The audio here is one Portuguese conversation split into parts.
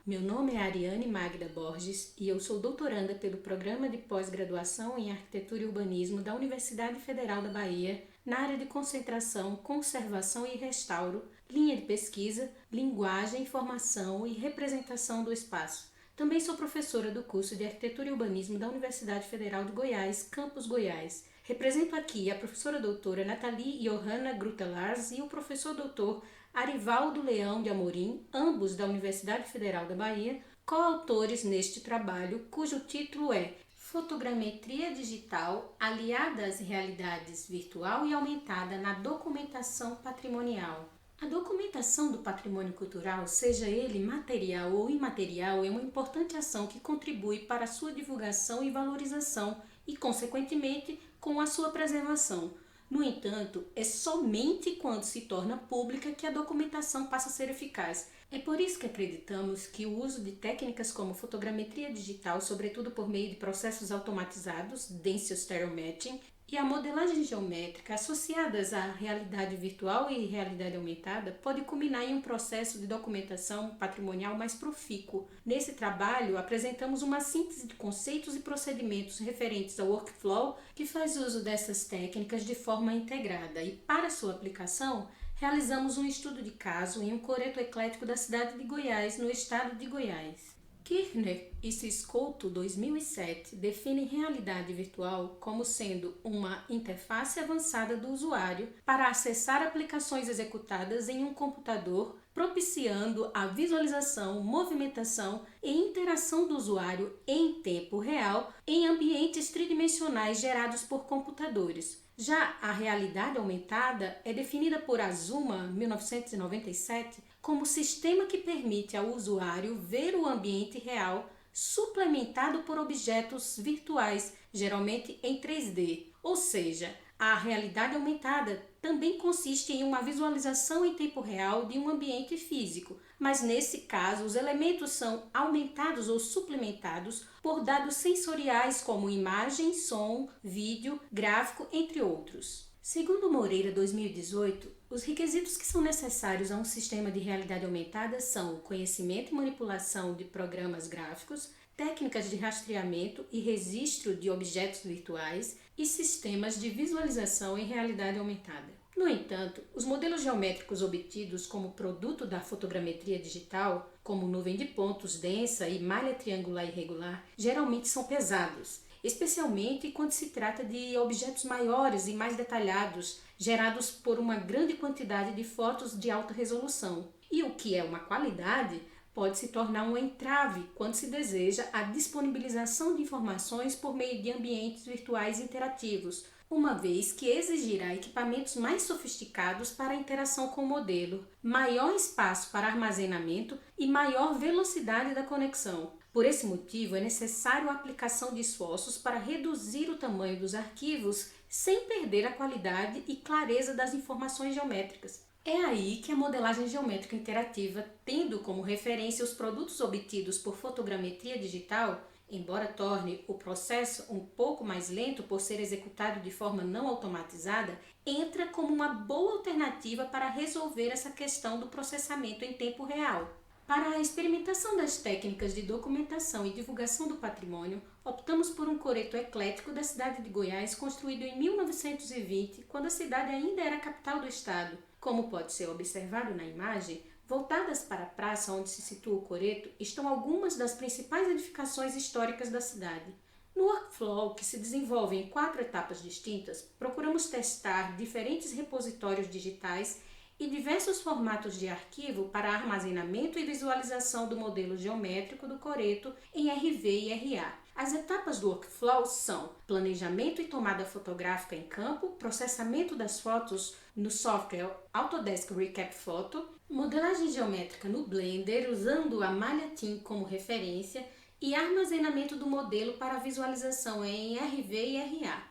Meu nome é Ariane Magda Borges e eu sou doutoranda pelo Programa de Pós-Graduação em Arquitetura e Urbanismo da Universidade Federal da Bahia, na área de concentração, conservação e restauro, linha de pesquisa, linguagem, informação e representação do espaço. Também sou professora do curso de Arquitetura e Urbanismo da Universidade Federal de Goiás, Campus Goiás. Represento aqui a professora doutora Nathalie Johanna Grutelars e o professor doutor Arivaldo Leão de Amorim, ambos da Universidade Federal da Bahia, coautores neste trabalho, cujo título é Fotogrametria Digital aliada às realidades virtual e aumentada na documentação patrimonial. A documentação do patrimônio cultural, seja ele material ou imaterial, é uma importante ação que contribui para a sua divulgação e valorização e, consequentemente, com a sua preservação. No entanto, é somente quando se torna pública que a documentação passa a ser eficaz. É por isso que acreditamos que o uso de técnicas como fotogrametria digital, sobretudo por meio de processos automatizados, Dense Stereo Matching, e a modelagem geométrica associadas à realidade virtual e realidade aumentada pode culminar em um processo de documentação patrimonial mais profícuo. Nesse trabalho, apresentamos uma síntese de conceitos e procedimentos referentes ao workflow que faz uso dessas técnicas de forma integrada e, para sua aplicação, realizamos um estudo de caso em um coreto eclético da cidade de Goiás, no estado de Goiás. Kirchner e Ciscoto, 2007, definem realidade virtual como sendo uma interface avançada do usuário para acessar aplicações executadas em um computador, propiciando a visualização, movimentação e interação do usuário em tempo real em ambientes tridimensionais gerados por computadores. Já a realidade aumentada é definida por Azuma, 1997, como sistema que permite ao usuário ver o ambiente real suplementado por objetos virtuais, geralmente em 3D. Ou seja, a realidade aumentada também consiste em uma visualização em tempo real de um ambiente físico, mas nesse caso os elementos são aumentados ou suplementados por dados sensoriais como imagem, som, vídeo, gráfico, entre outros. Segundo Moreira, 2018, os requisitos que são necessários a um sistema de realidade aumentada são o conhecimento e manipulação de programas gráficos, técnicas de rastreamento e registro de objetos virtuais e sistemas de visualização em realidade aumentada. No entanto, os modelos geométricos obtidos como produto da fotogrametria digital, como nuvem de pontos densa e malha triangular irregular, geralmente são pesados, especialmente quando se trata de objetos maiores e mais detalhados, gerados por uma grande quantidade de fotos de alta resolução. E o que é uma qualidade pode se tornar um entrave quando se deseja a disponibilização de informações por meio de ambientes virtuais interativos, uma vez que exigirá equipamentos mais sofisticados para a interação com o modelo, maior espaço para armazenamento e maior velocidade da conexão. Por esse motivo, é necessário a aplicação de esforços para reduzir o tamanho dos arquivos sem perder a qualidade e clareza das informações geométricas. É aí que a modelagem geométrica interativa, tendo como referência os produtos obtidos por fotogrametria digital, embora torne o processo um pouco mais lento por ser executado de forma não automatizada, entra como uma boa alternativa para resolver essa questão do processamento em tempo real. Para a experimentação das técnicas de documentação e divulgação do patrimônio, optamos por um coreto eclético da cidade de Goiás, construído em 1920, quando a cidade ainda era a capital do estado. Como pode ser observado na imagem, voltadas para a praça onde se situa o coreto, estão algumas das principais edificações históricas da cidade. No workflow, que se desenvolve em 4 etapas distintas, procuramos testar diferentes repositórios digitais e diversos formatos de arquivo para armazenamento e visualização do modelo geométrico do coreto em RV e RA. As etapas do workflow são planejamento e tomada fotográfica em campo, processamento das fotos no software Autodesk Recap Photo, modelagem geométrica no Blender usando a malha TIM como referência e armazenamento do modelo para visualização em RV e RA.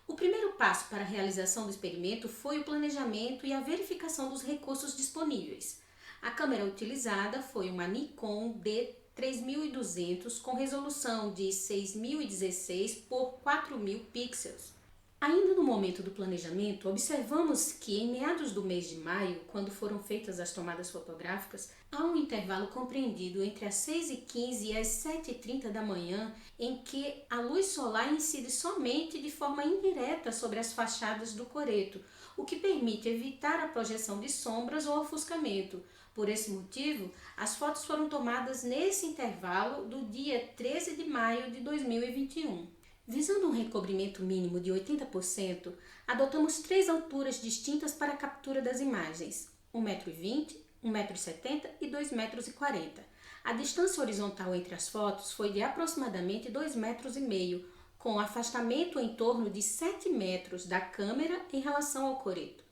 O primeiro passo para a realização do experimento foi o planejamento e a verificação dos recursos disponíveis. A câmera utilizada foi uma Nikon D3200 com resolução de 6016 por 4000 pixels. Ainda no momento do planejamento, observamos que em meados do mês de maio, quando foram feitas as tomadas fotográficas, há um intervalo compreendido entre as 6h15 e as 7h30 da manhã em que a luz solar incide somente de forma indireta sobre as fachadas do coreto, o que permite evitar a projeção de sombras ou ofuscamento. Por esse motivo, as fotos foram tomadas nesse intervalo do dia 13 de maio de 2021. Visando um recobrimento mínimo de 80%, adotamos 3 alturas distintas para a captura das imagens: 1,20 m, 1,70 m e 2,40 m. A distância horizontal entre as fotos foi de aproximadamente 2,5 m, com afastamento em torno de 7 metros da câmera em relação ao coreto.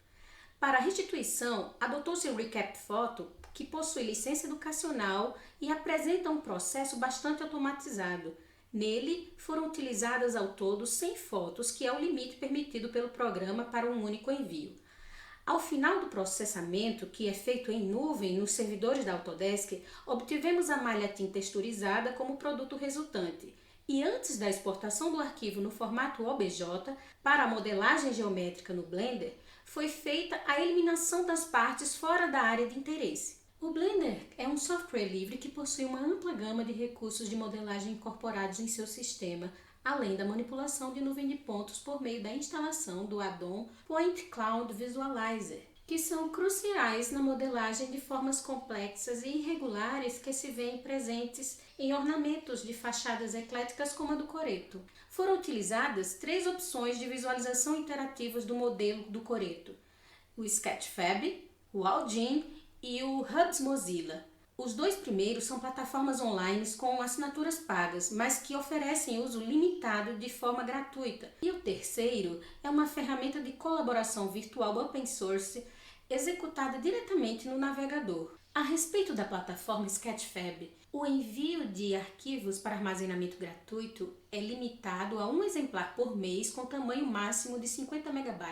Para a restituição, adotou-se o Recap Photo, que possui licença educacional e apresenta um processo bastante automatizado. Nele, foram utilizadas ao todo 100 fotos, que é o limite permitido pelo programa para um único envio. Ao final do processamento, que é feito em nuvem nos servidores da Autodesk, obtivemos a malha TIM texturizada como produto resultante. E antes da exportação do arquivo no formato OBJ, para a modelagem geométrica no Blender, foi feita a eliminação das partes fora da área de interesse. O Blender é um software livre que possui uma ampla gama de recursos de modelagem incorporados em seu sistema, além da manipulação de nuvem de pontos por meio da instalação do add-on Point Cloud Visualizer, que são cruciais na modelagem de formas complexas e irregulares que se veem presentes em ornamentos de fachadas ecléticas como a do coreto. Foram utilizadas 3 opções de visualização interativas do modelo do coreto: o Sketchfab, o Algin e o Hubs Mozilla. Os 2 primeiros são plataformas online com assinaturas pagas, mas que oferecem uso limitado de forma gratuita. E o terceiro é uma ferramenta de colaboração virtual open source executada diretamente no navegador. A respeito da plataforma Sketchfab, o envio de arquivos para armazenamento gratuito é limitado a um exemplar por mês com tamanho máximo de 50 MB.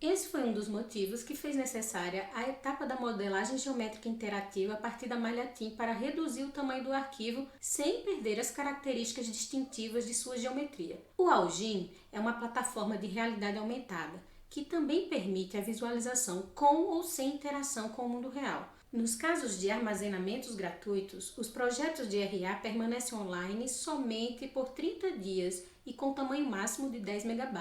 Esse foi um dos motivos que fez necessária a etapa da modelagem geométrica interativa a partir da malha TIM para reduzir o tamanho do arquivo sem perder as características distintivas de sua geometria. O Algin é uma plataforma de realidade aumentada, que também permite a visualização com ou sem interação com o mundo real. Nos casos de armazenamentos gratuitos, os projetos de RA permanecem online somente por 30 dias e com tamanho máximo de 10 MB.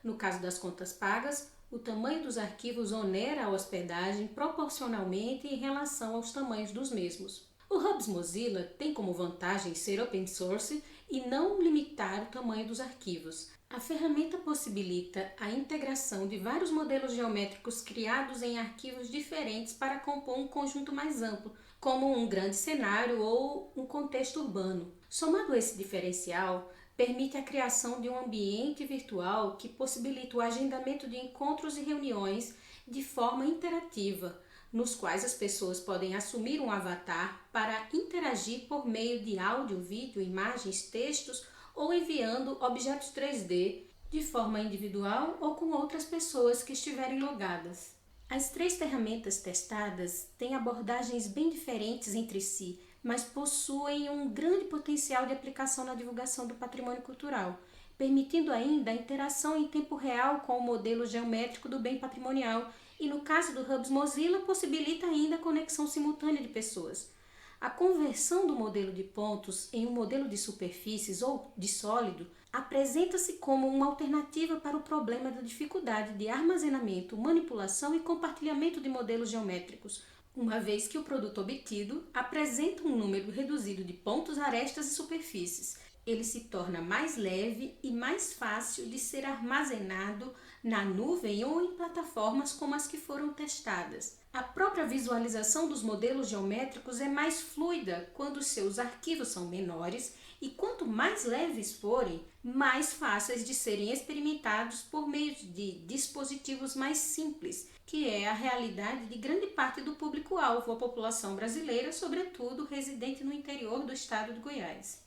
No caso das contas pagas, o tamanho dos arquivos onera a hospedagem proporcionalmente em relação aos tamanhos dos mesmos. O Hubs Mozilla tem como vantagem ser open source e não limitar o tamanho dos arquivos. A ferramenta possibilita a integração de vários modelos geométricos criados em arquivos diferentes para compor um conjunto mais amplo, como um grande cenário ou um contexto urbano. Somado a esse diferencial, permite a criação de um ambiente virtual que possibilita o agendamento de encontros e reuniões de forma interativa, nos quais as pessoas podem assumir um avatar para interagir por meio de áudio, vídeo, imagens, textos ou enviando objetos 3D de forma individual ou com outras pessoas que estiverem logadas. As 3 ferramentas testadas têm abordagens bem diferentes entre si, mas possuem um grande potencial de aplicação na divulgação do patrimônio cultural, permitindo ainda a interação em tempo real com o modelo geométrico do bem patrimonial e, no caso do Hubs Mozilla, possibilita ainda a conexão simultânea de pessoas. A conversão do modelo de pontos em um modelo de superfícies ou de sólido apresenta-se como uma alternativa para o problema da dificuldade de armazenamento, manipulação e compartilhamento de modelos geométricos, uma vez que o produto obtido apresenta um número reduzido de pontos, arestas e superfícies. Ele se torna mais leve e mais fácil de ser armazenado na nuvem ou em plataformas como as que foram testadas. A própria visualização dos modelos geométricos é mais fluida quando seus arquivos são menores e quanto mais leves forem, mais fáceis de serem experimentados por meio de dispositivos mais simples, que é a realidade de grande parte do público-alvo, a população brasileira, sobretudo residente no interior do estado de Goiás.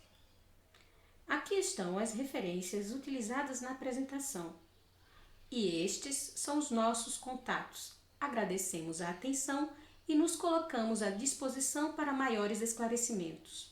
Aqui estão as referências utilizadas na apresentação. E estes são os nossos contatos. Agradecemos a atenção e nos colocamos à disposição para maiores esclarecimentos.